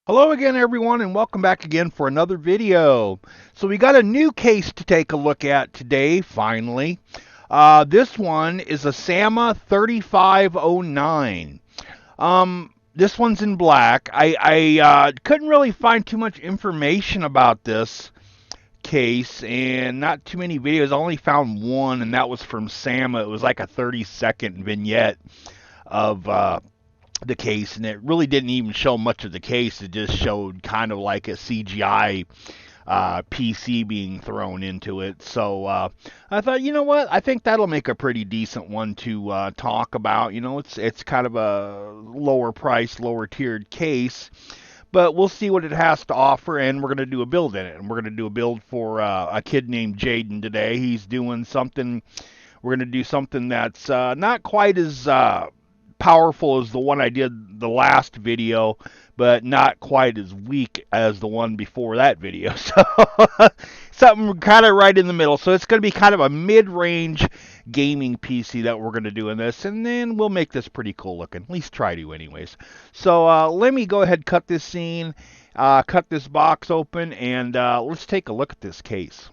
Hello again, everyone, and welcome back again for another video. So we got a new case to take a look at today, finally. This one is a SAMA 3509. This one's in black. I couldn't really find too much information about this case, and not too many videos. I only found one, and that was from SAMA. It was like a 30-second vignette of the case, and it really didn't even show much of the case. It just showed kind of like a CGI PC being thrown into it. So I thought, you know what? I think that'll make a pretty decent one to talk about. You know, it's kind of a lower price, lower tiered case. But we'll see what it has to offer, and we're going to do a build in it. And we're going to do a build for a kid named Jaiden today. He's doing something. We're going to do something that's not quite as powerful as the one I did the last video, but not quite as weak as the one before that video. So something kind of right in the middle. So it's going to be kind of a mid-range gaming PC that we're going to do in this, and then we'll make this pretty cool looking. At least try to, anyways. So let me go ahead and cut this scene, cut this box open, and let's take a look at this case.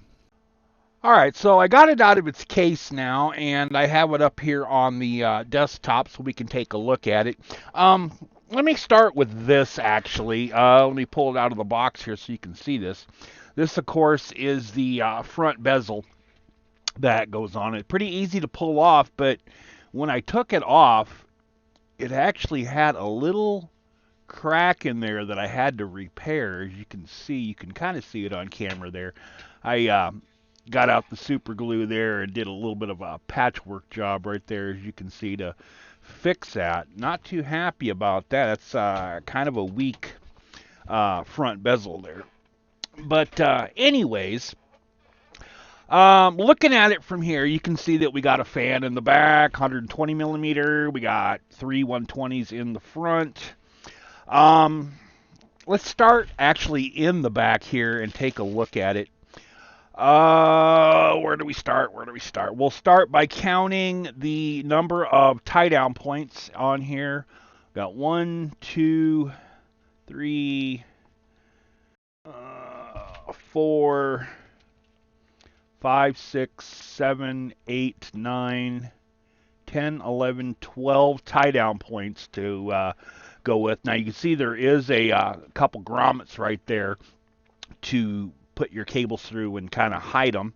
All right, so I got it out of its case now, and I have it up here on the desktop so we can take a look at it. Let me start with this, actually. Let me pull it out of the box here so you can see this. This, of course, is the front bezel that goes on it. Pretty easy to pull off, but when I took it off, it actually had a little crack in there that I had to repair. As you can see, you can kind of see it on camera there. I got out the super glue there and did a little bit of a patchwork job right there, as you can see, to fix that. Not too happy about that. That's kind of a weak front bezel there. But anyways, looking at it from here, you can see that we got a fan in the back, 120 millimeter. We got three 120s in the front. Let's start actually in the back here and take a look at it. Where do we start? Where do we start? We'll start by counting the number of tie down points on here. Got 1, 2, 3, 4, 5, 6, 7, 8, 9, 10, 11, 12 tie down points to go with. Now you can see there is a couple grommets right there to put your cables through and kind of hide them.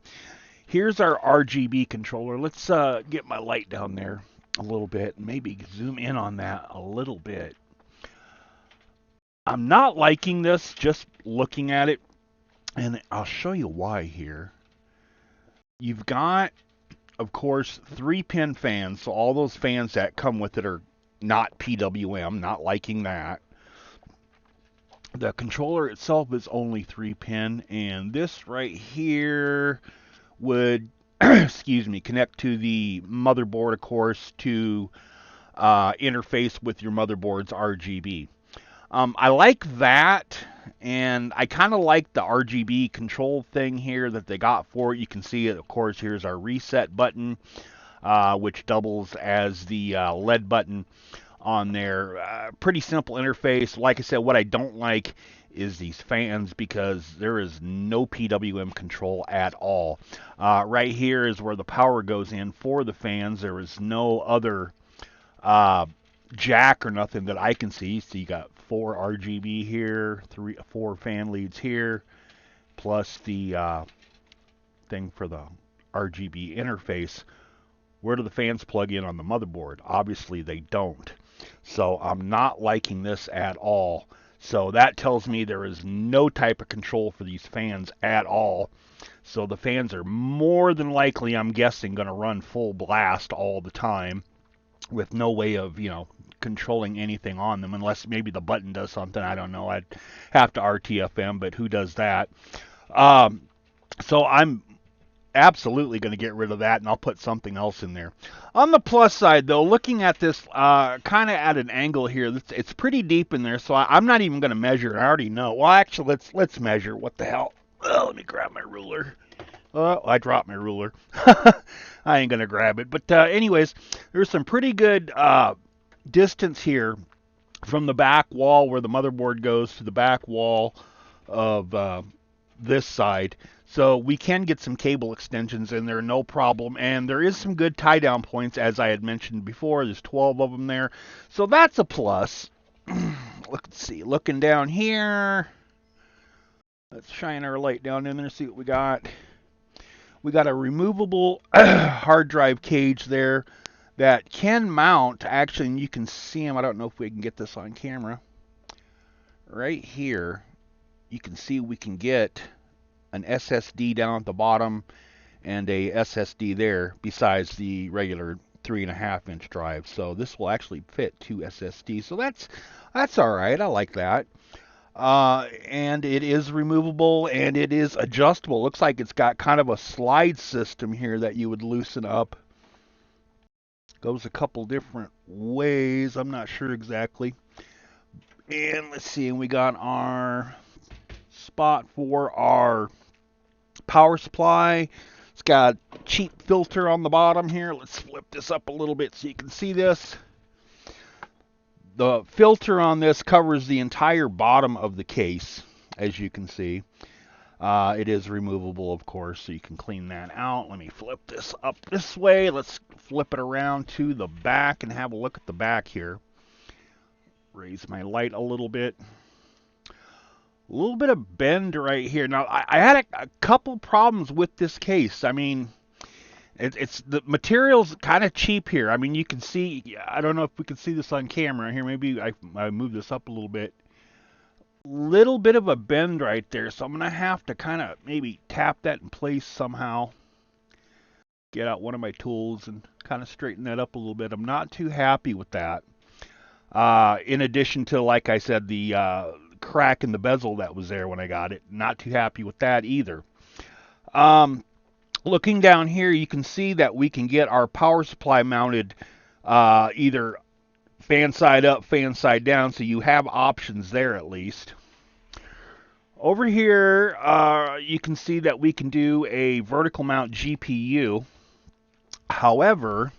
Here's our RGB controller. Let's get my light down there a little bit and maybe zoom in on that a little bit. I'm not liking this just looking at it, and I'll show you why here. You've got, of course, 3-pin fans, so all those fans that come with it are not PWM, not liking that. The controller itself is only 3-pin, and this right here would, excuse me, connect to the motherboard, of course, to interface with your motherboard's RGB. I like that, and I kind of like the RGB control thing here that they got for it. You can see it, of course, here's our reset button, which doubles as the LED button on there. Pretty simple interface. Like I said, what I don't like is these fans because there is no PWM control at all. Right here is where the power goes in for the fans. There is no other jack or nothing that I can see. So you got 4 RGB here, 4 fan leads here, plus the thing for the RGB interface. Where do the fans plug in on the motherboard? Obviously they don't. So I'm not liking this at all. So that tells me there is no type of control for these fans at all. So the fans are more than likely, I'm guessing, going to run full blast all the time with no way of, you know, controlling anything on them, unless maybe the button does something. I don't know. I'd have to RTFM, but who does that? So I'm absolutely going to get rid of that, and I'll put something else in there. On the plus side, though, looking at this kind of at an angle here, it's pretty deep in there, so I'm not even going to measure it. I already know. Well, actually, let's measure. What the hell? Oh, let me grab my ruler. Oh, I dropped my ruler. I ain't going to grab it. But anyways, there's some pretty good distance here from the back wall where the motherboard goes to the back wall of this side. So we can get some cable extensions in there, no problem. And there is some good tie down points, as I had mentioned before. There's 12 of them there. So that's a plus. Let's see, looking down here. Let's shine our light down in there, see what we got. We got a removable hard drive cage there that can mount, actually, and you can see them. I don't know if we can get this on camera. Right here, you can see we can get an SSD down at the bottom and a SSD there besides the regular 3.5-inch drive. So this will actually fit 2 SSDs. So that's all right. I like that. And it is removable and it is adjustable. Looks like it's got kind of a slide system here that you would loosen up. Goes a couple different ways. I'm not sure exactly. And let's see, and we got our spot for our power supply. It's got a cheap filter on the bottom here. Let's flip this up a little bit so you can see this. The filter on this covers the entire bottom of the case, as you can see. It is removable, of course, so you can clean that out. Let me flip this up this way. Let's flip it around to the back and have a look at the back here. Raise my light a little bit. A little bit of bend right here. Now, I had a couple problems with this case. I mean, it's the material's kind of cheap here. I mean, you can see, I don't know if we can see this on camera here. Maybe I move this up a little bit. Little bit of a bend right there, so I'm going to have to kind of maybe tap that in place somehow. Get out one of my tools and kind of straighten that up a little bit. I'm not too happy with that. In addition to, like I said, the crack in the bezel that was there when I got it. Not too happy with that either. Looking down here, you can see that we can get our power supply mounted either fan side up, fan side down, so you have options there at least. Over here, you can see that we can do a vertical mount GPU. However,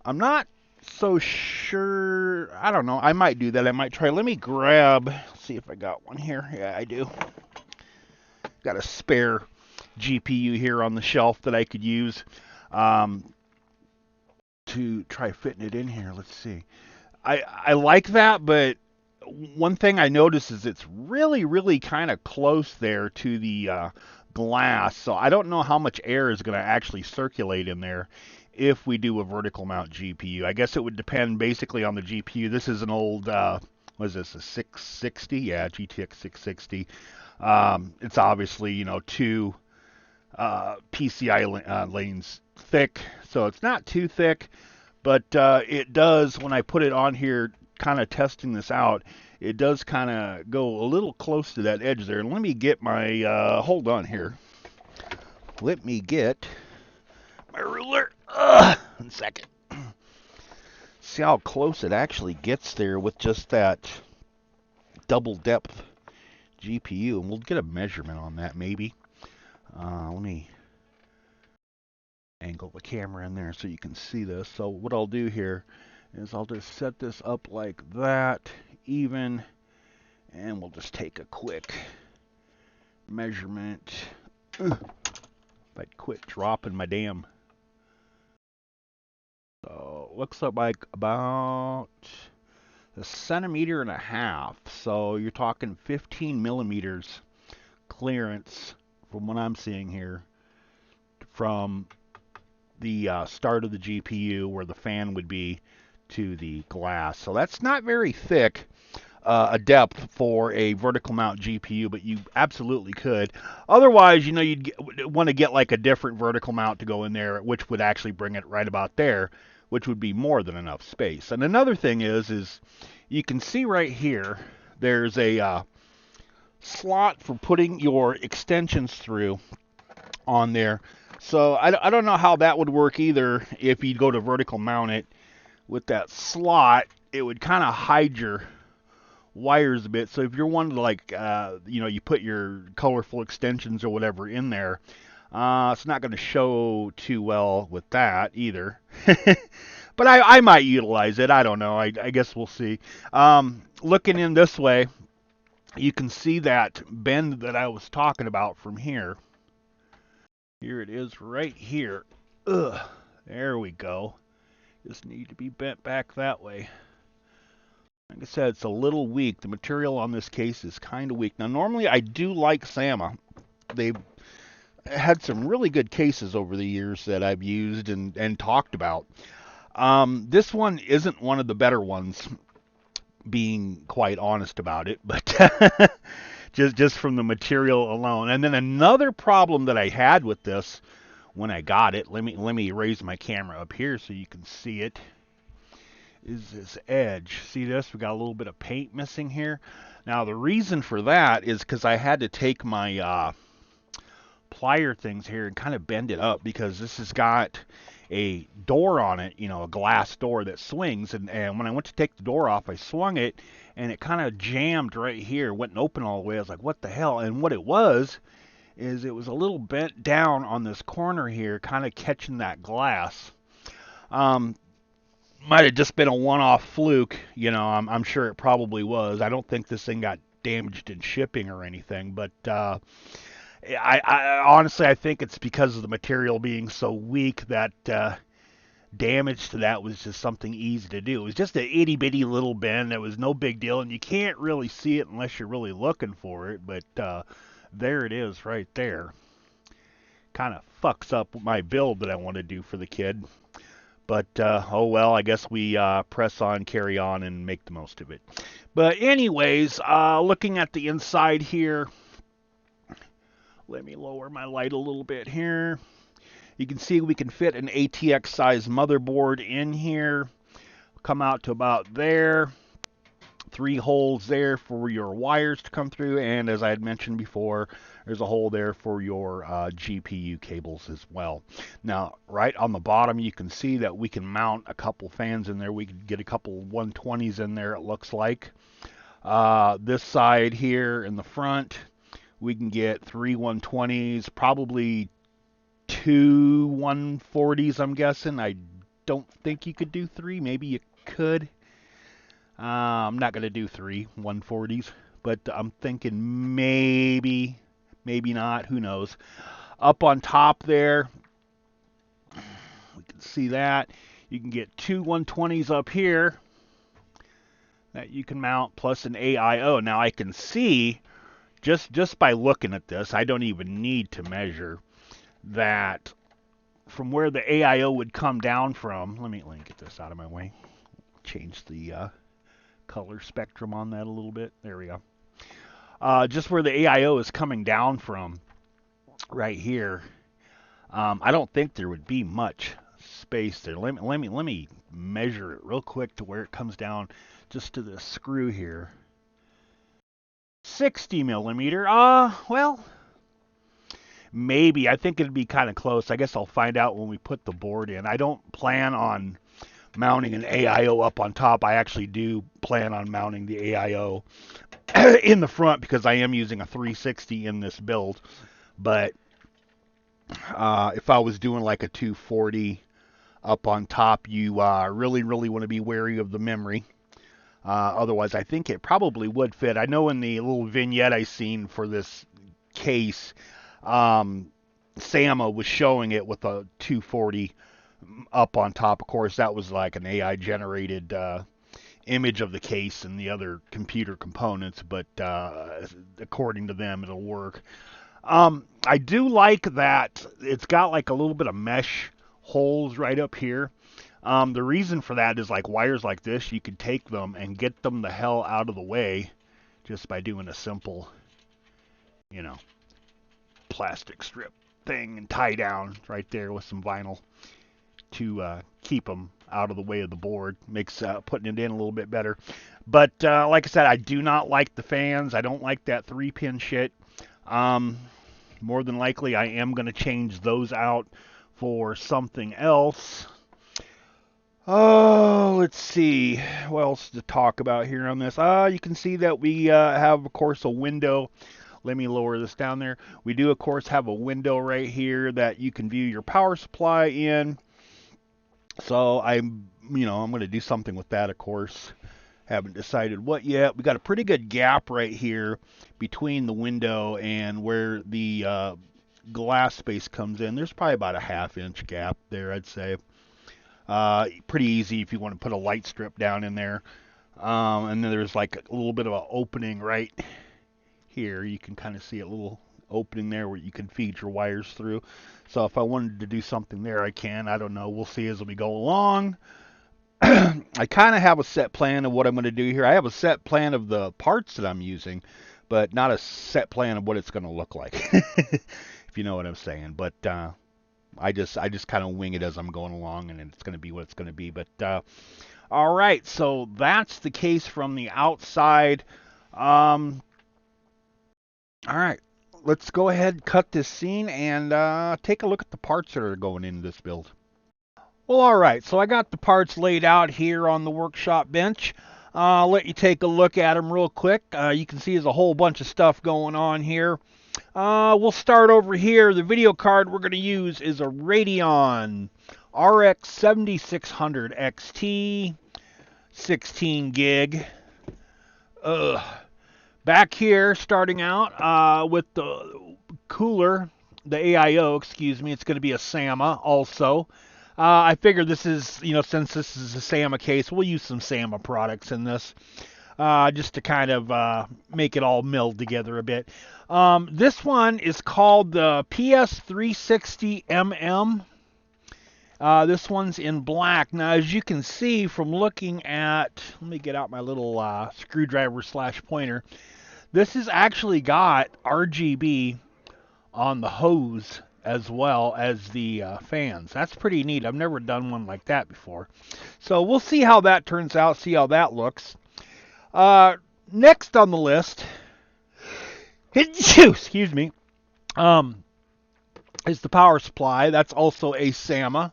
I'm not so sure. I don't know. I might do that. I might try. Let me grab, see if I got one here. Yeah, I do. Got a spare GPU here on the shelf that I could use to try fitting it in here. Let's see. I like that, but one thing I noticed is it's really, really kind of close there to the glass. So I don't know how much air is going to actually circulate in there if we do a vertical mount GPU. I guess it would depend basically on the GPU. This is an old, what is this, a 660? Yeah, GTX 660. It's obviously, you know, 2 PCI lanes thick, so it's not too thick, but it does, when I put it on here, kind of testing this out, it does kind of go a little close to that edge there. And let me get my, hold on here. Let me get my ruler. 1 second. See how close it actually gets there with just that double depth GPU. And we'll get a measurement on that maybe. Let me angle the camera in there so you can see this. So what I'll do here is I'll just set this up like that, even, and we'll just take a quick measurement. If I'd quit dropping my damn. So looks like about 1.5 centimeters. So you're talking 15 millimeters clearance from what I'm seeing here from the start of the GPU where the fan would be to the glass. So that's not very thick a depth for a vertical mount GPU, but you absolutely could. Otherwise, you know, you'd want to get like a different vertical mount to go in there, which would actually bring it right about there, which would be more than enough space. And another thing is you can see right here, there's a slot for putting your extensions through on there. So I don't know how that would work either. If you go to vertical mount it with that slot, it would kind of hide your wires a bit. So if you're wanting to, like, you know, you put your colorful extensions or whatever in there, it's not going to show too well with that either. But I might utilize it. I don't know. I guess we'll see. Looking in this way, you can see that bend that I was talking about from here. Here it is right here. Ugh. There we go. Just need to be bent back that way. Like I said, it's a little weak. The material on this case is kind of weak. Now, normally I do like Sama. They've had some really good cases over the years that I've used and talked about. This one isn't one of the better ones, being quite honest about it, but just from the material alone. And then another problem that I had with this when I got it, let me raise my camera up here so you can see it, is this edge. See this? We got a little bit of paint missing here. Now the reason for that is because I had to take my plier things here and kind of bend it up, because this has got a door on it, you know, a glass door that swings, and when I went to take the door off, I swung it and it kind of jammed right here, wouldn't open all the way. I was like, what the hell? And what it was is it was a little bent down on this corner here, kind of catching that glass. Might have just been a one-off fluke, you know. I'm sure it probably was. I don't think this thing got damaged in shipping or anything, but I honestly, I think it's because of the material being so weak that damage to that was just something easy to do. It was just an itty bitty little bend. It was no big deal, and you can't really see it unless you're really looking for it. But there it is, right there. Kind of fucks up my build that I want to do for the kid. But oh well, I guess we press on, carry on, and make the most of it. But anyways, looking at the inside here. Let me lower my light a little bit here. You can see we can fit an ATX size motherboard in here. Come out to about there. 3 holes there for your wires to come through. And as I had mentioned before, there's a hole there for your GPU cables as well. Now, right on the bottom, you can see that we can mount a couple fans in there. We could get a couple 120s in there, it looks like. This side here in the front, we can get 3 120s, probably 2 140s, I'm guessing. I don't think you could do 3. Maybe you could. I'm not going to do 3 140s, but I'm thinking maybe not. Who knows? Up on top there, we can see that. You can get 2 120s up here that you can mount, plus an AIO. Now I can see, just by looking at this, I don't even need to measure, that from where the AIO would come down from, let me get this out of my way, change the color spectrum on that a little bit, there we go. Just where the AIO is coming down from, right here, I don't think there would be much space there. Let me measure it real quick to where it comes down, just to the screw here. 60 millimeter. Well, maybe. I think it'd be kind of close. I guess I'll find out when we put the board in. I don't plan on mounting an AIO up on top. I actually do plan on mounting the AIO in the front, because I am using a 360 in this build. But if I was doing like a 240 up on top, you really want to be wary of the memory. Otherwise, I think it probably would fit. I know in the little vignette I seen for this case, Sama was showing it with a 240 up on top. Of course, that was like an AI-generated image of the case and the other computer components, but according to them, it'll work. I do like that it's got like a little bit of mesh holes right up here. The reason for that is, like, wires like this, you could take them and get them the hell out of the way just by doing a simple, you know, plastic strip thing and tie down right there with some vinyl to keep them out of the way of the board. Makes putting it in a little bit better. But like I said, I do not like the fans. I don't like that 3-pin shit. More than likely, I am going to change those out for something else. Oh, let's see. What else to talk about here on this? You can see that we have, of course, a window. Let me lower this down there. We do, of course, have a window right here that you can view your power supply in. So I'm I'm going to do something with that, of course. Haven't decided what yet. We got a pretty good gap right here between the window and where the glass space comes in. There's probably about a ½ inch gap there, I'd say. Pretty easy if you want to put a light strip down in there. And then there's like a little bit of an opening right here. You can kind of see a little opening there where you can feed your wires through. So if I wanted to do something there, I can. I don't know. We'll see as we go along. I kind of have a set plan of what I'm going to do here. I have a set plan of the parts that I'm using, but not a set plan of what it's going to look like, if you know what I'm saying. But I just kind of wing it as I'm going along, and it's going to be what it's going to be. But all right, so that's the case from the outside. All right, let's go ahead and cut this scene and take a look at the parts that are going into this build. Well, all right, so I got the parts laid out here on the workshop bench. I'll let you take a look at them real quick. You can see there's a whole bunch of stuff going on here. We'll start over here. The video card we're going to use is a Radeon RX 7600 XT, 16 gig. Back here, starting out with the cooler, the AIO, excuse me, it's going to be a SAMA also. I figured this is, since this is a SAMA case, we'll use some SAMA products in this, just to kind of make it all meld together a bit. This one is called the PS360MM. This one's in black. Now, as you can see from looking at, let me get out my little screwdriver / pointer. This has actually got RGB on the hose as well as the fans. That's pretty neat. I've never done one like that before. So we'll see how that turns out, see how that looks. Next on the list, excuse me, is the power supply. That's also a SAMA.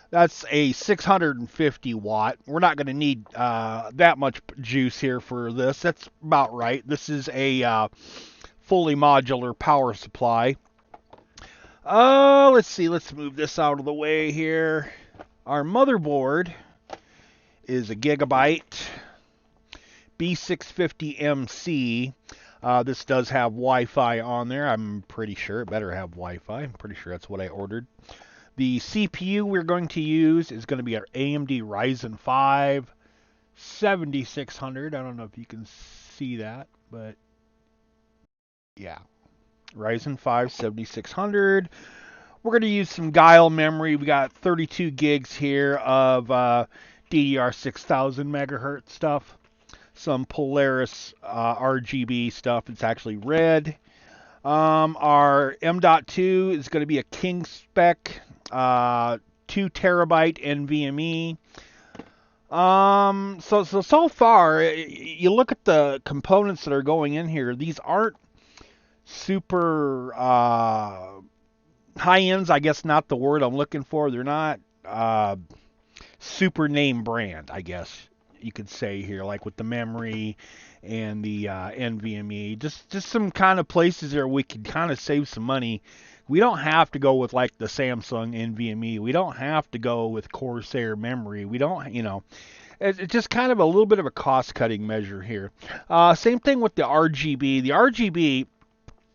That's a 650 watt. We're not going to need that much juice here for this. That's about right. This is a fully modular power supply. Let's see. Let's move this out of the way here. Our motherboard is a Gigabyte B650MC. This does have Wi-Fi on there. I'm pretty sure it better have Wi-Fi. I'm pretty sure that's what I ordered. The CPU we're going to use is going to be our AMD Ryzen 5 7600. I don't know if you can see that, but yeah. Ryzen 5 7600. We're going to use some Guile memory. We got 32 gigs here of DDR 6000 megahertz stuff. Some Polaris RGB stuff. It's actually red. Our M.2 is going to be a King spec 2 terabyte NVMe. So far, you look at the components that are going in here. These aren't super high ends. I guess not the word I'm looking for. They're not super name brand, I guess you could say here, like with the memory and the NVMe. Just some kind of places there we can kind of save some money. We don't have to go with like the Samsung NVMe. We don't have to go with Corsair memory. We don't, it's just kind of a little bit of a cost-cutting measure here. Same thing with the RGB. The RGB,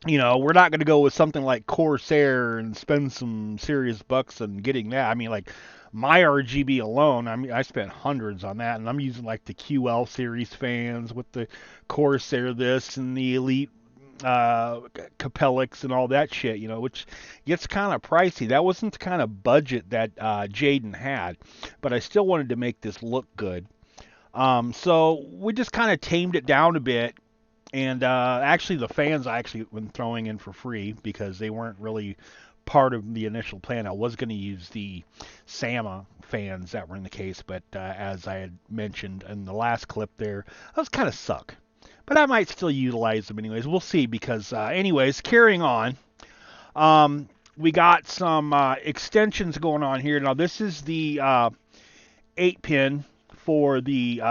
we're not going to go with something like Corsair and spend some serious bucks on getting that. I mean, like my RGB alone, I spent hundreds on that, and I'm using like the QL series fans with the Corsair this and the Elite Capellix and all that shit, which gets kind of pricey. That wasn't the kind of budget that Jaiden had, but I still wanted to make this look good. So we just kind of tamed it down a bit. And actually, the fans I actually been throwing in for free because they weren't really part of the initial plan. I was going to use the SAMA fans that were in the case, but as I had mentioned in the last clip there, those kind of suck. But I might still utilize them anyways. We'll see because, anyways, carrying on. We got some extensions going on here. Now, this is the 8-pin for the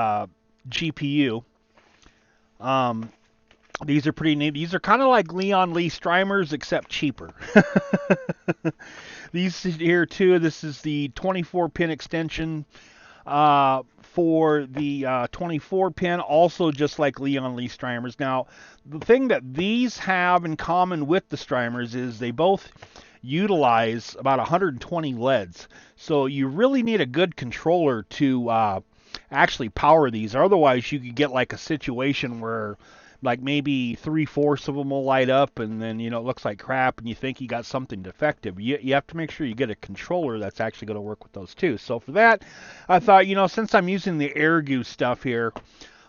GPU. These are pretty neat. These are kind of like Leon Lee Streimers, except cheaper. These here, too, this is the 24-pin extension. for the 24 pin, also just like Leon Lee Streimers. Now, the thing that these have in common with the Streimers is they both utilize about 120 LEDs. So you really need a good controller to actually power these. Otherwise, you could get like a situation where like maybe 3/4 of them will light up and then it looks like crap and you think you got something defective. You have to make sure you get a controller that's actually going to work with those too. So for that, I thought since I'm using the AirGoo stuff here,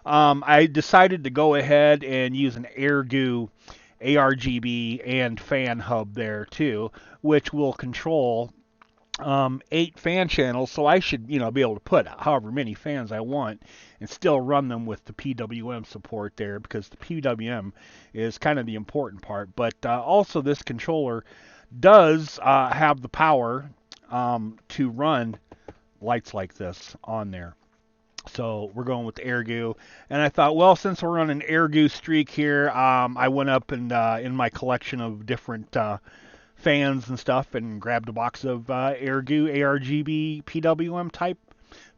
I decided to go ahead and use an AirGoo ARGB and fan hub there too, which will control 8 fan channels, so I should, be able to put however many fans I want and still run them with the PWM support there because the PWM is kind of the important part. But also, this controller does have the power to run lights like this on there. So we're going with the AirGoo, and I thought, well, since we're on an AirGoo streak here, I went up and in my collection of different fans and stuff and grabbed a box of AirGoo ARGB PWM type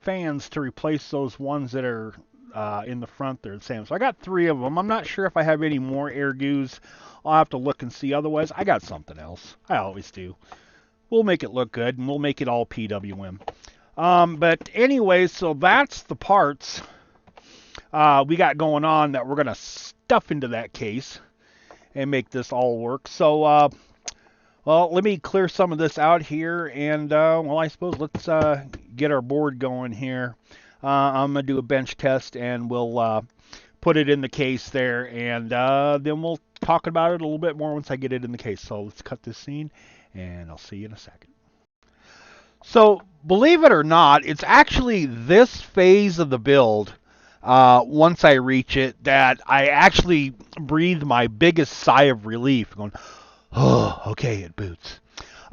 fans to replace those ones that are in the front there the same. So I got 3 of them. I'm not sure if I have any more AirGoos. I'll have to look and see. Otherwise, I got something else. I always do. We'll make it look good and we'll make it all PWM. But anyway, so that's the parts we got going on that we're going to stuff into that case and make this all work. So, well, let me clear some of this out here, and, well, I suppose let's get our board going here. I'm going to do a bench test, and we'll put it in the case there, and then we'll talk about it a little bit more once I get it in the case. So let's cut this scene, and I'll see you in a second. So, believe it or not, it's actually this phase of the build, once I reach it, that I actually breathe my biggest sigh of relief, going, oh, okay, it boots.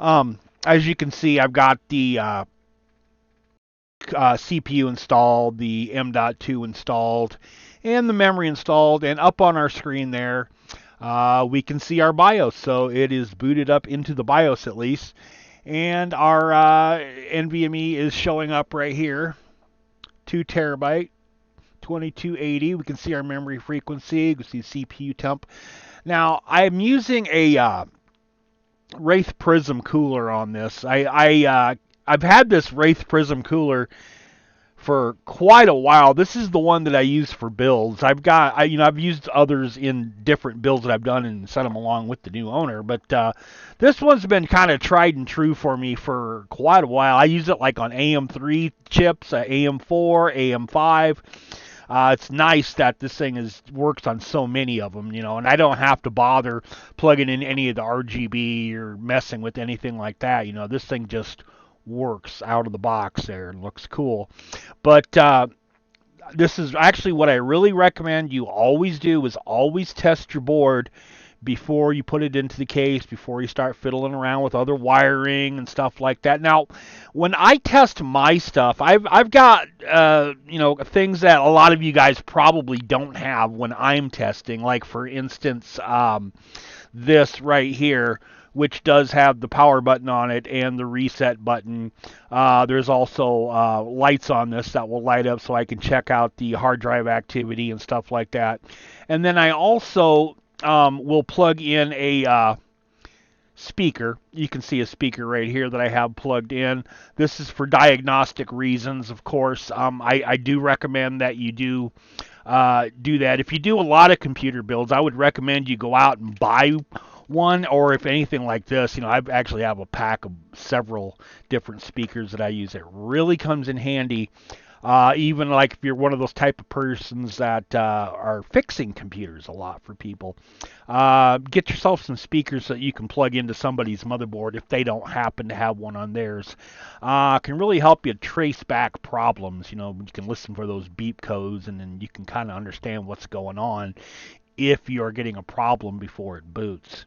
As you can see, I've got the CPU installed, the M.2 installed, and the memory installed, and up on our screen there, we can see our BIOS. So it is booted up into the BIOS at least. And our NVMe is showing up right here, 2 terabyte, 2280. We can see our memory frequency. We can see CPU temp. Now I'm using a Wraith Prism cooler on this. I've had this Wraith Prism cooler for quite a while. This is the one that I use for builds. I've used others in different builds that I've done and sent them along with the new owner, but this one's been kind of tried and true for me for quite a while. I use it like on AM3 chips, AM4, AM5. It's nice that this thing works on so many of them, and I don't have to bother plugging in any of the RGB or messing with anything like that. This thing just works out of the box there and looks cool. But this is actually what I really recommend you always do is always test your board before you put it into the case, before you start fiddling around with other wiring and stuff like that. Now, when I test my stuff, I've got things that a lot of you guys probably don't have when I'm testing. Like for instance, this right here, which does have the power button on it and the reset button. There's also lights on this that will light up so I can check out the hard drive activity and stuff like that. And then I also will plug in a speaker. You can see a speaker right here that I have plugged in. This is for diagnostic reasons, of course. I do recommend that you do that. If you do a lot of computer builds, I would recommend you go out and buy one, or if anything like this, I actually have a pack of several different speakers that I use. It really comes in handy. Even like if you're one of those type of persons that are fixing computers a lot for people, get yourself some speakers that you can plug into somebody's motherboard if they don't happen to have one on theirs. Can really help you trace back problems. You can listen for those beep codes, and then you can kind of understand what's going on if you're getting a problem before it boots.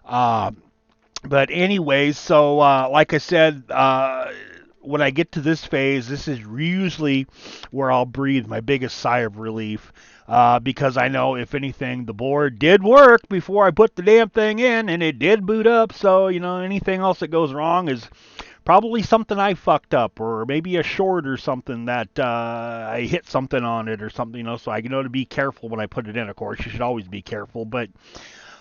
But anyways, so like I said, when I get to this phase, this is usually where I'll breathe my biggest sigh of relief, because I know if anything, the board did work before I put the damn thing in, and it did boot up. So anything else that goes wrong is Probably something I fucked up, or maybe a short or something that I hit something on it or something, so I know to be careful when I put it in. Of course, you should always be careful, but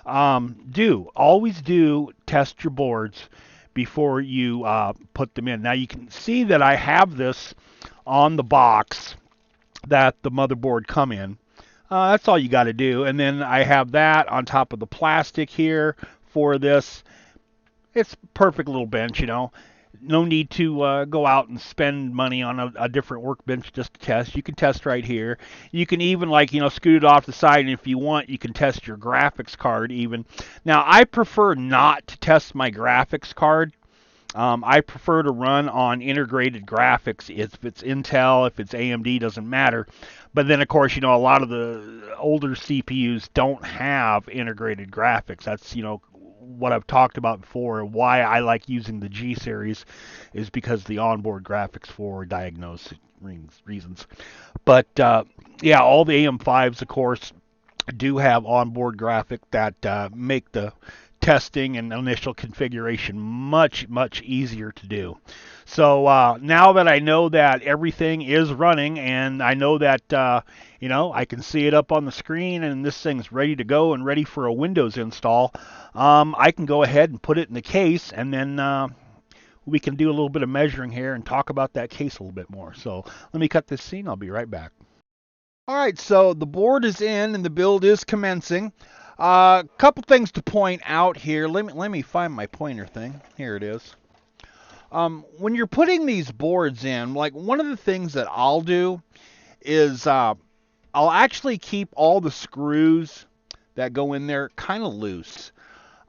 always do test your boards before you put them in. Now you can see that I have this on the box that the motherboard come in. That's all you got to do. And then I have that on top of the plastic here for this. It's perfect little bench. No need to go out and spend money on a different workbench just to test. You can test right here. You can even scoot it off the side, and if you want, you can test your graphics card even. Now, I prefer not to test my graphics card. I prefer to run on integrated graphics. If it's Intel, if it's AMD, doesn't matter. But then, of course, a lot of the older CPUs don't have integrated graphics. That's, what I've talked about before. Why I like using the G series is because the onboard graphics for diagnostic reasons. But, yeah, all the AM5s, of course, do have onboard graphic that make the testing and initial configuration much, much easier to do. So now that I know that everything is running and I know that, I can see it up on the screen and this thing's ready to go and ready for a Windows install, I can go ahead and put it in the case, and then we can do a little bit of measuring here and talk about that case a little bit more. So let me cut this scene. I'll be right back. All right, so the board is in and the build is commencing. Couple things to point out here. Let me find my pointer thing. Here it is. When you're putting these boards in, like one of the things that I'll do is I'll actually keep all the screws that go in there kind of loose.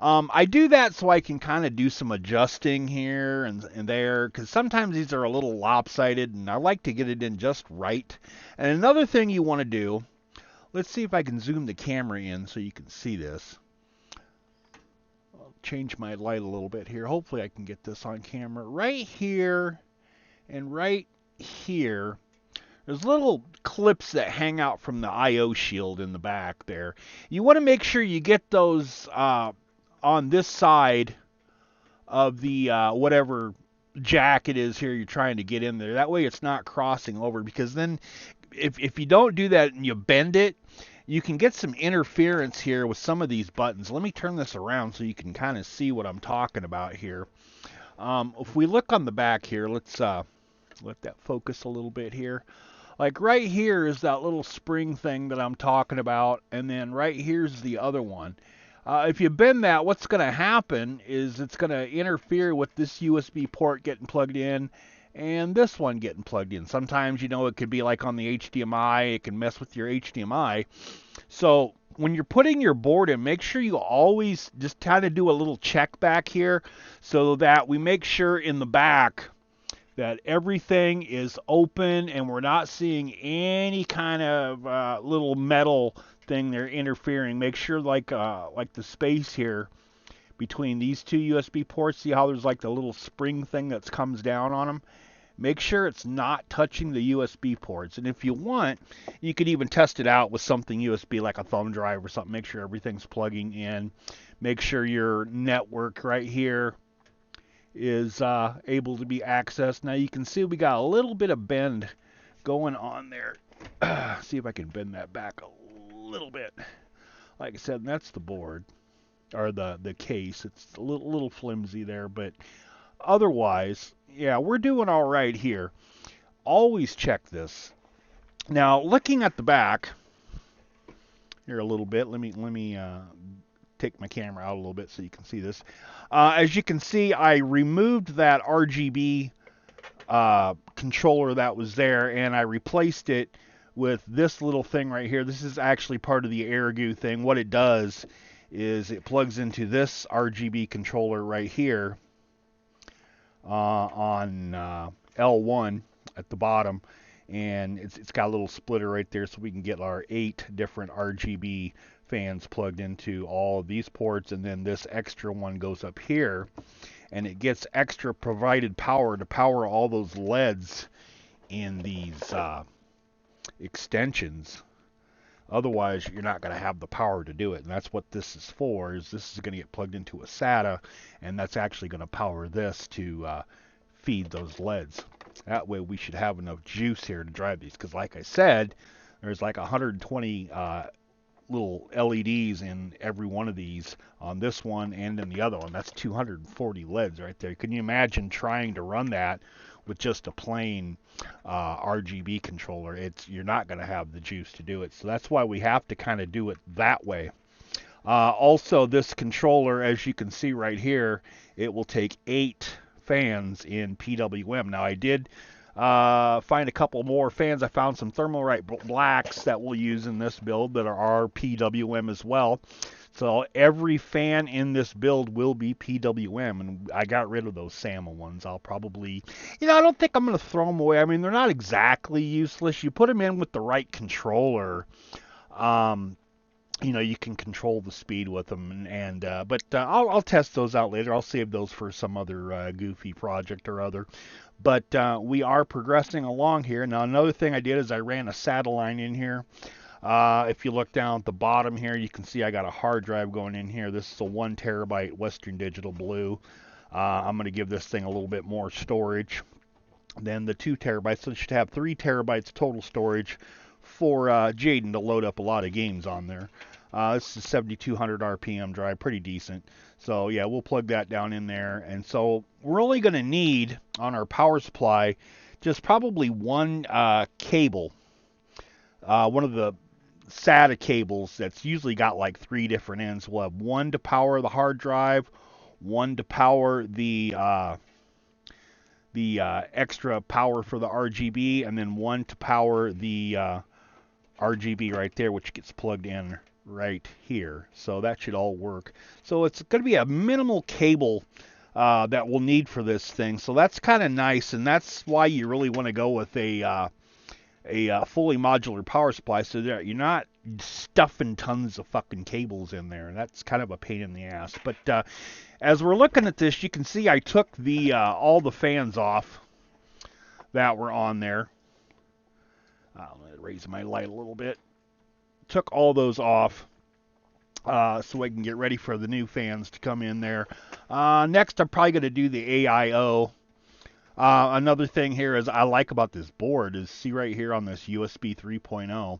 I do that so I can kind of do some adjusting here and there, because sometimes these are a little lopsided and I like to get it in just right. And another thing you want to do, let's see if I can zoom the camera in so you can see this. I'll change my light a little bit here. Hopefully I can get this on camera. Right here and right here, there's little clips that hang out from the I/O shield in the back there. You want to make sure you get those on this side of the whatever jack it is here you're trying to get in there. That way it's not crossing over, because then if you don't do that and you bend it, you can get some interference here with some of these buttons. Let me turn this around so you can kind of see what I'm talking about here. If we look on the back here, let's let that focus a little bit here. Like right here is that little spring thing that I'm talking about, and then right here's the other one. If you bend that, what's going to happen is it's going to interfere with this USB port getting plugged in and this one getting plugged in. Sometimes, it could be like on the HDMI. It can mess with your HDMI. So when you're putting your board in, make sure you always just kind of do a little check back here so that we make sure in the back that everything is open and we're not seeing any kind of little metal thing there interfering. Make sure like the space here between these two USB ports, see how there's like the little spring thing that comes down on them? Make sure it's not touching the USB ports. And if you want, you could even test it out with something USB like a thumb drive or something. Make sure everything's plugging in. Make sure your network right here is able to be accessed. Now you can see we got a little bit of bend going on there. See if I can bend that back a little bit. Like I said, that's the board, or the case. It's a little flimsy there, but otherwise, yeah, we're doing all right here. Always check this. Now, looking at the back here a little bit, let me take my camera out a little bit so you can see this. As you can see, I removed that RGB controller that was there, and I replaced it with this little thing right here. This is actually part of the AirGoo thing. What it does is it plugs into this RGB controller right here on L1 at the bottom, and it's got a little splitter right there so we can get our 8 different RGB fans plugged into all of these ports, and then this extra one goes up here and it gets extra provided power to power all those LEDs in these extensions. Otherwise, you're not going to have the power to do it, and that's what this is for. Is this is going to get plugged into a SATA, and that's actually going to power this to feed those LEDs. That way we should have enough juice here to drive these, because like I said, there's like 120 little LEDs in every one of these, on this one and in the other one. That's 240 LEDs right there. Can you imagine trying to run that with just a plain RGB controller? You're not going to have the juice to do it. So that's why we have to kind of do it that way. Also, this controller, as you can see right here, it will take 8 fans in PWM. Now, I did find a couple more fans. I found some Thermalright blacks that we'll use in this build that are PWM as well. So every fan in this build will be PWM, and I got rid of those SAMA ones. I'll probably, I don't think I'm going to throw them away. I mean, they're not exactly useless. You put them in with the right controller, you can control the speed with them, but I'll test those out later. I'll save those for some other goofy project or other. But we are progressing along here. Now, another thing I did is I ran a SATA line in here. If you look down at the bottom here, you can see I got a hard drive going in here. This is a 1 terabyte Western Digital Blue. I'm going to give this thing a little bit more storage than the 2 terabytes. So it should have 3 terabytes total storage for Jaiden to load up a lot of games on there. This is a 7200 RPM drive, pretty decent. So yeah, we'll plug that down in there. And so we're only going to need on our power supply just probably one cable. One of the SATA cables that's usually got like 3 different ends. We'll have one to power the hard drive, one to power the extra power for the RGB, and then one to power the RGB right there, which gets plugged in right here. So that should all work. So it's going to be a minimal cable that we'll need for this thing. So that's kind of nice, and that's why you really want to go with a fully modular power supply, so that you're not stuffing tons of fucking cables in there. That's kind of a pain in the ass. But as we're looking at this, you can see I took the all the fans off that were on there. I'm going to raise my light a little bit. Took all those off so I can get ready for the new fans to come in there. Next, I'm probably going to do the AIO. Another thing here is I like about this board is, see right here on this USB 3.0,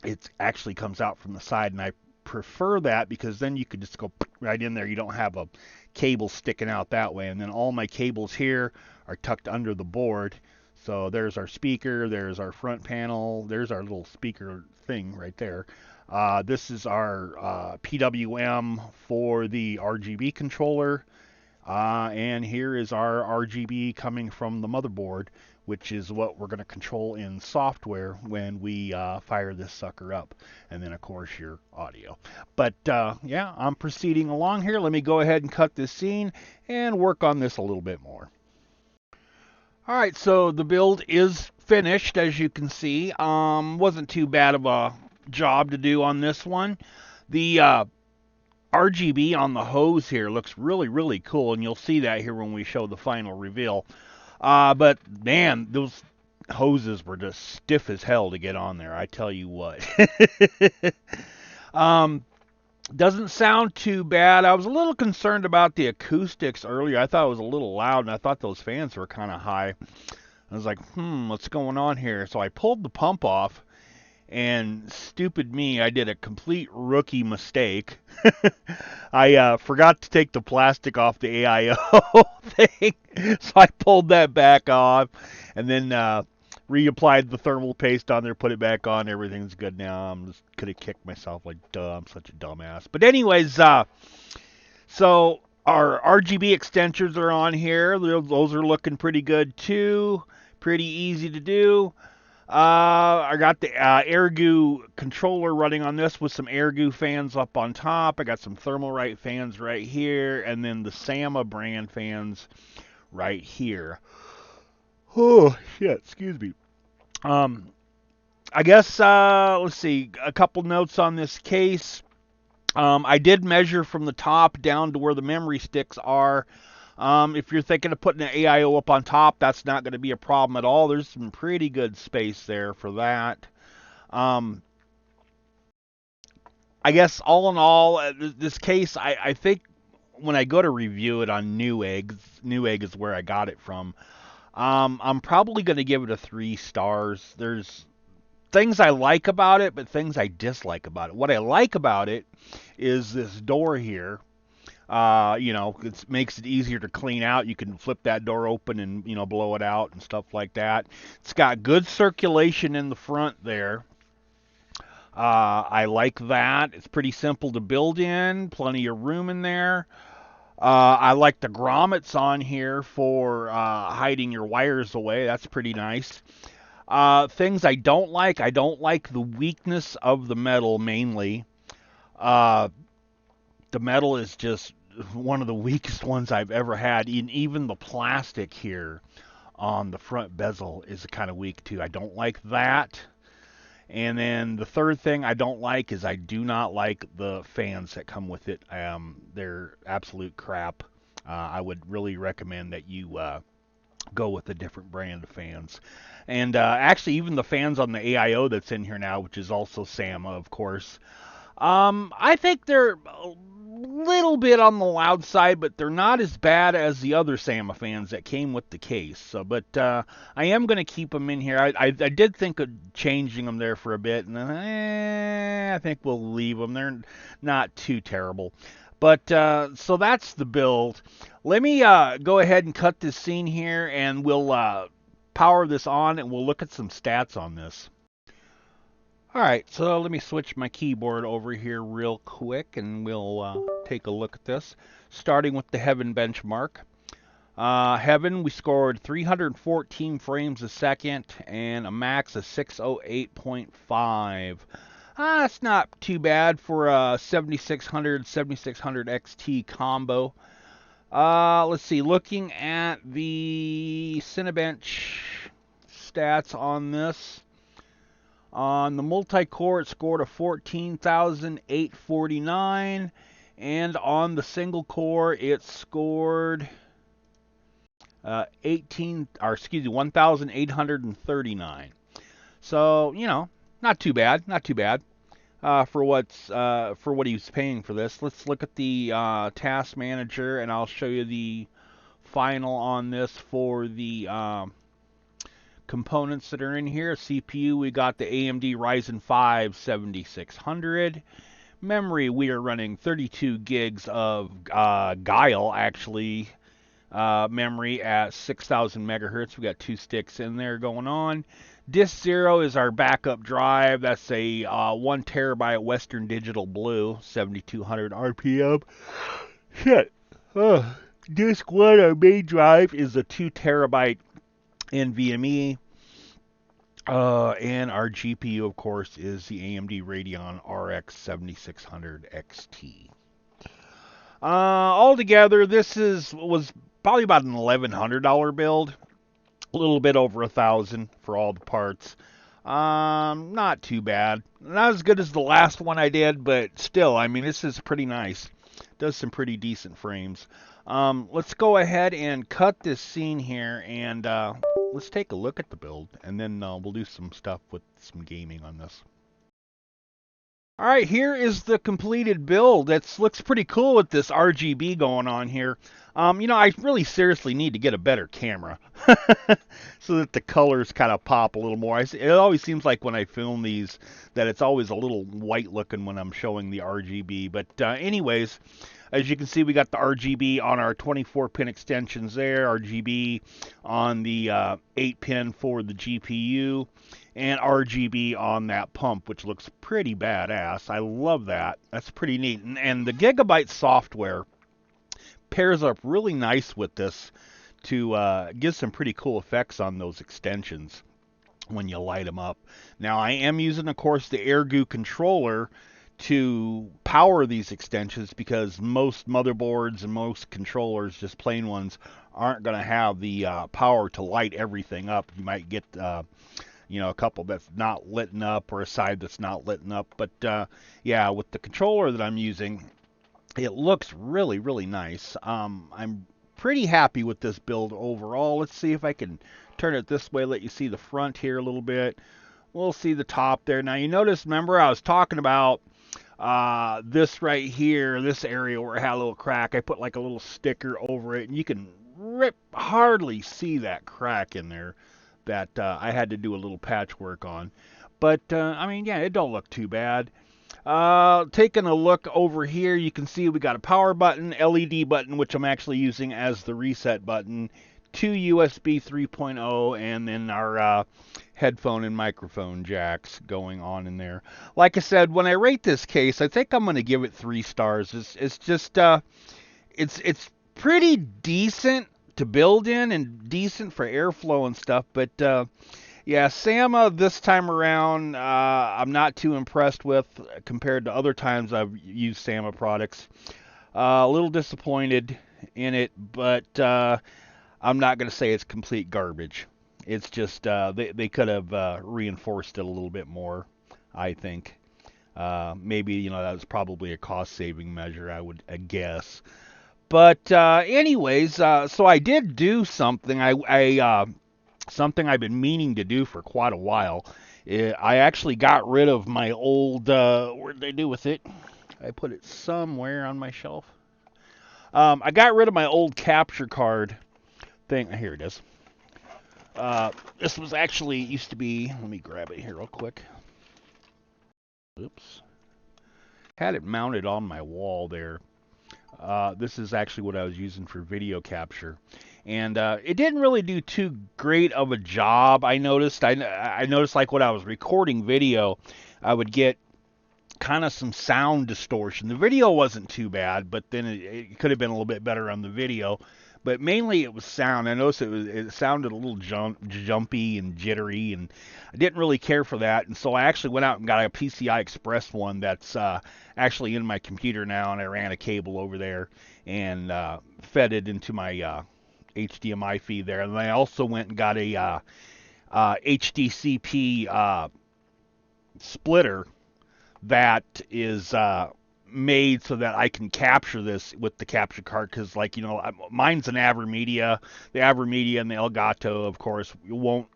it actually comes out from the side, and I prefer that because then you could just go right in there. You don't have a cable sticking out that way, and then all my cables here are tucked under the board. So there's our speaker, there's our front panel, there's our little speaker thing right there. This is our PWM for the RGB controller. And here is our RGB coming from the motherboard, which is what we're going to control in software when we fire this sucker up. And then, of course, your audio. But, yeah, I'm proceeding along here. Let me go ahead and cut this scene and work on this a little bit more. All right, so the build is finished, as you can see. Wasn't too bad of a job to do on this one. The RGB on the hose here looks really, really cool, and you'll see that here when we show the final reveal. But, man, those hoses were just stiff as hell to get on there, I tell you what. Doesn't sound too bad. I was a little concerned about the acoustics earlier. I thought it was a little loud, and I thought those fans were kind of high. I was like, what's going on here? So I pulled the pump off, and stupid me, I did a complete rookie mistake. I forgot to take the plastic off the AIO thing, so I pulled that back off, and then reapplied the thermal paste on there, put it back on. Everything's good now. I'm just could have kicked myself like, duh, I'm such a dumbass. But anyways, so our RGB extensions are on here. Those are looking pretty good too. Pretty easy to do. I got the Airgoo controller running on this with some Airgoo fans up on top. I got some Thermalright fans right here, and then the SAMA brand fans right here. Oh, shit, excuse me. I guess, let's see, a couple notes on this case. I did measure from the top down to where the memory sticks are. If you're thinking of putting an AIO up on top, that's not going to be a problem at all. There's some pretty good space there for that. I guess all in all, this case, I think when I go to review it on Newegg is where I got it from. I'm probably going to give it a 3 stars. There's things I like about it, but things I dislike about it. What I like about it is this door here. It makes it easier to clean out. You can flip that door open and, blow it out and stuff like that. It's got good circulation in the front there. I like that. It's pretty simple to build in, plenty of room in there. I like the grommets on here for hiding your wires away. That's pretty nice. Things I don't like the weakness of the metal mainly. Uh, the metal is just one of the weakest ones I've ever had. And even the plastic here on the front bezel is kind of weak too. I don't like that. And then the third thing I don't like is I do not like the fans that come with it. They're absolute crap. I would really recommend that you go with a different brand of fans. And actually, even the fans on the AIO that's in here now, which is also SAMA, of course, I think they're a little bit on the loud side, but they're not as bad as the other SAMA fans that came with the case. So, but I am going to keep them in here. I did think of changing them there for a bit, and I think we'll leave them. They're not too terrible. But so that's the build. Let me go ahead and cut this scene here, and we'll power this on, and we'll look at some stats on this. Alright, so let me switch my keyboard over here real quick and we'll take a look at this. Starting with the Heaven benchmark. Heaven, we scored 314 frames a second and a max of 608.5. That's not too bad for a 7600 XT combo. Let's see, looking at the Cinebench stats on this. On the multi-core, it scored a 14,849, and on the single core, it scored 1,839. So, not too bad, not too bad for what he was paying for this. Let's look at the task manager, and I'll show you the final on this for the components that are in here. CPU, we got the AMD Ryzen 5 7600. Memory, we are running 32 gigs of Guile, actually, memory at 6,000 megahertz. We got 2 sticks in there going on. Disk 0 is our backup drive. That's a 1 terabyte Western Digital Blue, 7200 RPM. Shit. Disk 1, our main drive, is a 2 terabyte NVMe, and our GPU, of course, is the AMD Radeon RX 7600 XT. Altogether, this was probably about an $1,100 build, a little bit over $1,000 for all the parts. Not too bad. Not as good as the last one I did, but still, I mean, this is pretty nice. Does some pretty decent frames. Let's go ahead and cut this scene here, and let's take a look at the build, and then we'll do some stuff with some gaming on this. Alright, here is the completed build. It looks pretty cool with this RGB going on here. I really seriously need to get a better camera so that the colors kind of pop a little more. It always seems like when I film these that it's always a little white looking when I'm showing the RGB. But anyways, as you can see, we got the RGB on our 24-pin extensions there, RGB on the 8-pin for the GPU, and RGB on that pump, which looks pretty badass. I love that. That's pretty neat. And the Gigabyte software pairs up really nice with this to give some pretty cool effects on those extensions when you light them up. Now, I am using, of course, the AirGoo controller to power these extensions because most motherboards and most controllers, just plain ones, aren't going to have the power to light everything up. You might get a couple that's not lit up or a side that's not lit up. But yeah, with the controller that I'm using, it looks really, really nice. I'm pretty happy with this build overall. Let's see if I can turn it this way, let you see the front here a little bit. We'll see the top there. Now, you notice, remember, I was talking about This right here, this area where it had a little crack, I put like a little sticker over it, and you can hardly see that crack in there that I had to do a little patchwork on. But I mean, yeah, it don't look too bad. Taking a look over here, you can see we got a power button, LED button, which I'm actually using as the reset button, two USB 3.0, and then our headphone and microphone jacks going on in there. Like I said, when I rate this case, I think I'm going to give it 3 stars. It's just it's pretty decent to build in and decent for airflow and stuff, but yeah, Sama this time around, I'm not too impressed with compared to other times I've used Sama products. A little disappointed in it, but I'm not going to say it's complete garbage. It's just they could have reinforced it a little bit more, I think. Maybe, you know, that was probably a cost-saving measure, I would guess. But anyways, so I did do something. Something I've been meaning to do for quite a while. I actually got rid of my old, what did I do with it? I put it somewhere on my shelf. I got rid of my old capture card thing. Here it is. This was actually, used to be, let me grab it here real quick. Oops. Had it mounted on my wall there. This is actually what I was using for video capture. And it didn't really do too great of a job, I noticed. I noticed, like, when I was recording video, I would get kind of some sound distortion. The video wasn't too bad, but then it could have been a little bit better on the video. But mainly it was sound. I noticed it sounded a little jumpy and jittery, and I didn't really care for that. And so I actually went out and got a PCI Express one that's actually in my computer now, and I ran a cable over there and fed it into my HDMI feed there. And I also went and got a HDCP splitter that is made so that I can capture this with the capture card, because, like, you know, mine's an AverMedia. The AverMedia and the Elgato, of course, won't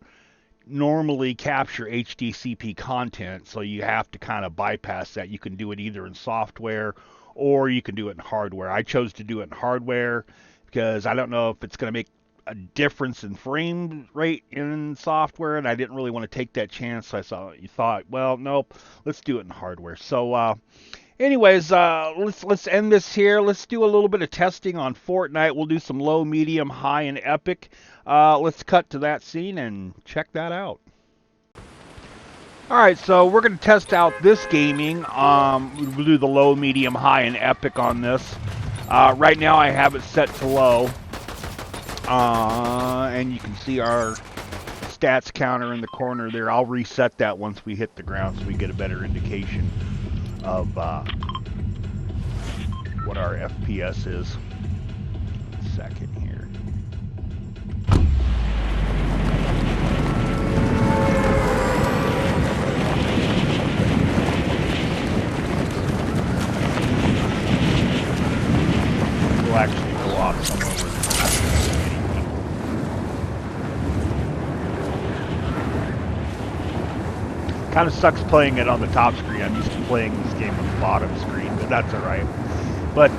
normally capture HDCP content, so you have to kind of bypass that. You can do it either in software or you can do it in hardware. I chose to do it in hardware because I don't know if it's going to make a difference in frame rate in software, and I didn't really want to take that chance. So you thought, well, nope, let's do it in hardware. So anyways, let's end this here. Let's do a little bit of testing on Fortnite. We'll do some low, medium, high, and epic. Let's cut to that scene and check that out. Alright, so we're going to test out this gaming. We'll do the low, medium, high, and epic on this. Right now I have it set to low. And you can see our stats counter in the corner there. I'll reset that once we hit the ground so we get a better indication of what our FPS is. Second here. We'll actually go off somewhere where there's not many people. Kind of sucks playing it on the top screen. I'm used to playing this game on the bottom screen, but that's alright. But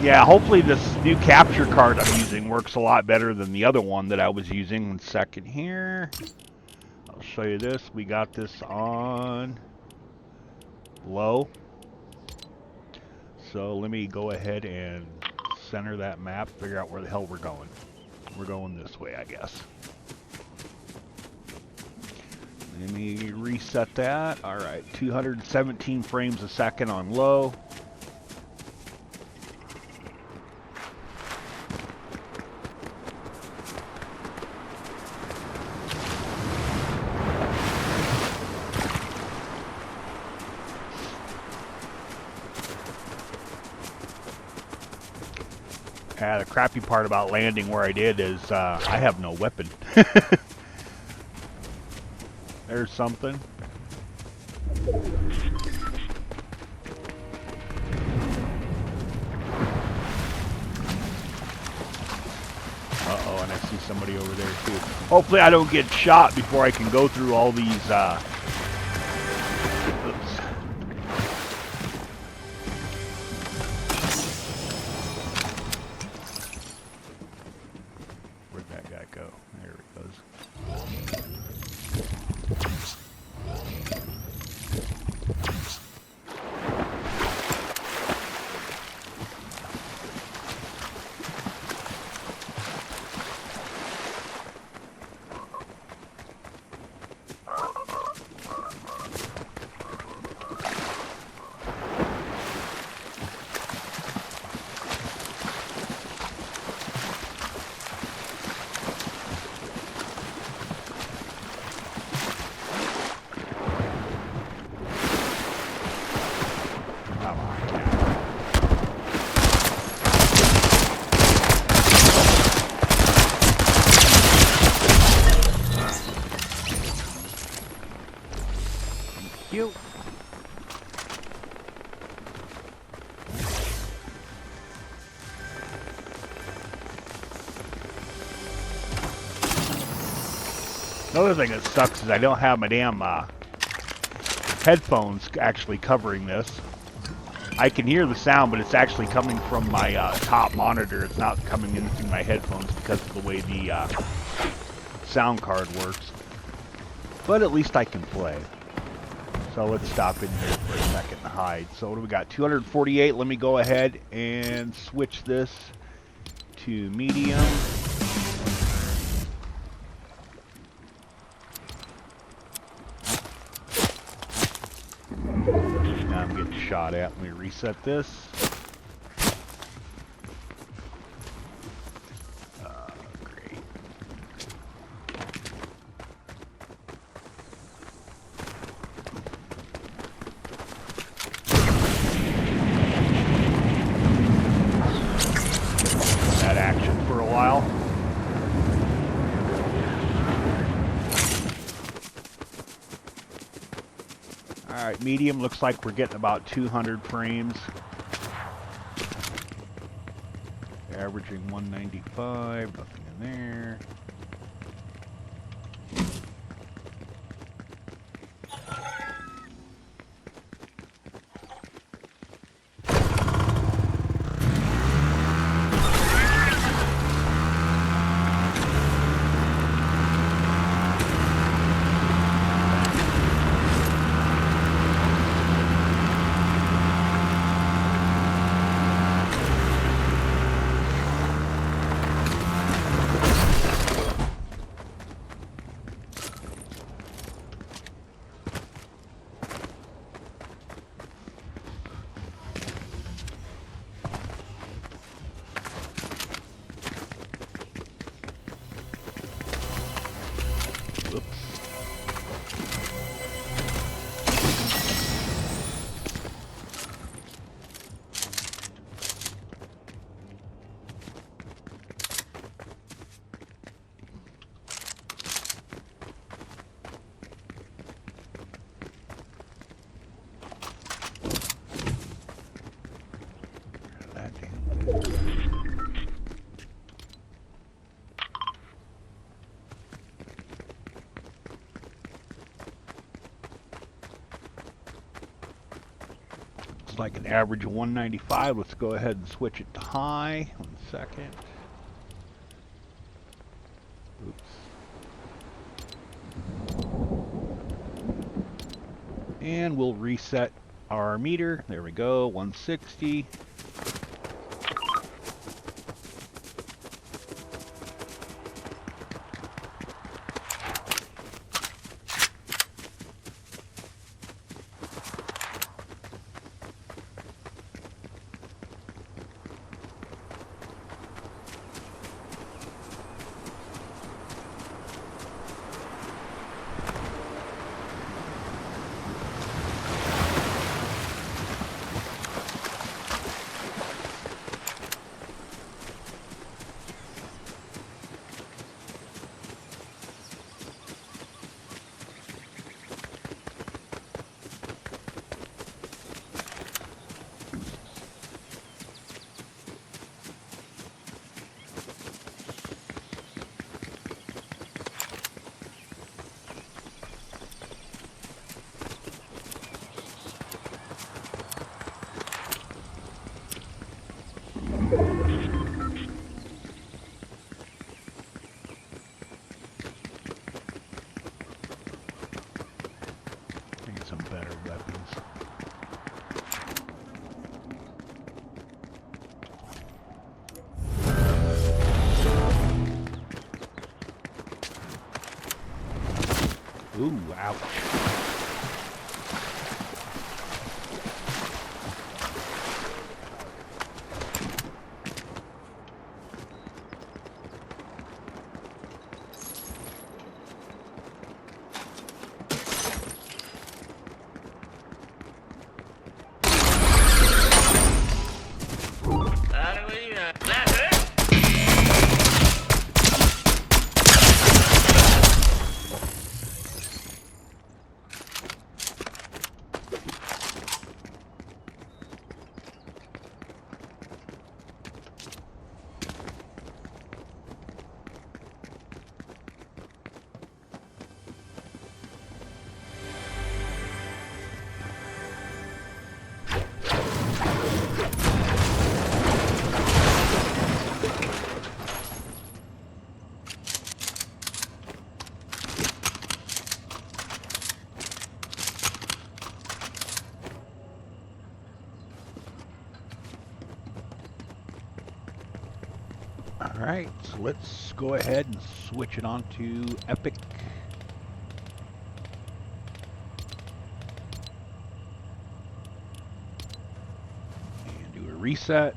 yeah, hopefully this new capture card I'm using works a lot better than the other one that I was using. 1 second here. I'll show you this. We got this on low. So let me go ahead and center that map, figure out where the hell we're going. We're going this way, I guess. Let me reset that. Alright, 217 frames a second on low. The crappy part about landing where I did is I have no weapon. There's something. Uh-oh, and I see somebody over there too. Hopefully I don't get shot before I can go through all these oops. The other thing that sucks is I don't have my damn headphones actually covering this. I can hear the sound, but it's actually coming from my top monitor. It's not coming in through my headphones because of the way the sound card works. But at least I can play. So let's stop in here for a second and hide. So what do we got? 248. Let me go ahead and switch this to medium. Now I'm getting shot at. Let me reset this. Great. That action for a while. Alright, medium looks like we're getting about 200 frames. Averaging 195, nothing in there. Like an average of 195. Let's go ahead and switch it to high. 1 second. Oops. And we'll reset our meter. There we go, 160. Some better weapons. Ooh, ouch. Alright, so let's go ahead and switch it on to Epic. And do a reset.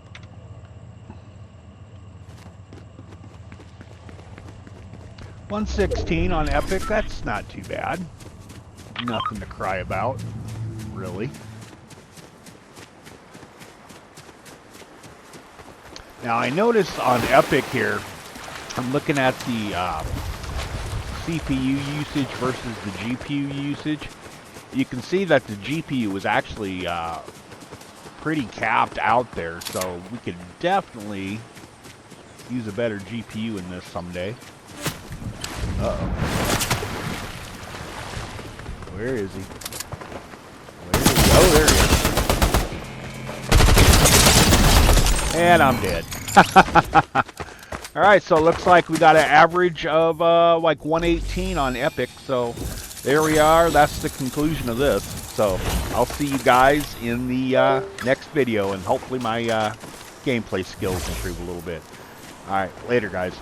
$116 on Epic, that's not too bad. Nothing to cry about, really. Now I noticed on Epic here, I'm looking at the CPU usage versus the GPU usage. You can see that the GPU was actually pretty capped out there, so we could definitely use a better GPU in this someday. Uh-oh. Where is he? Where is he? Oh, there he is. And I'm dead. Alright, so it looks like we got an average of like 118 on Epic, so there we are. That's the conclusion of this. So I'll see you guys in the next video, and hopefully my gameplay skills improve a little bit. Alright, later guys.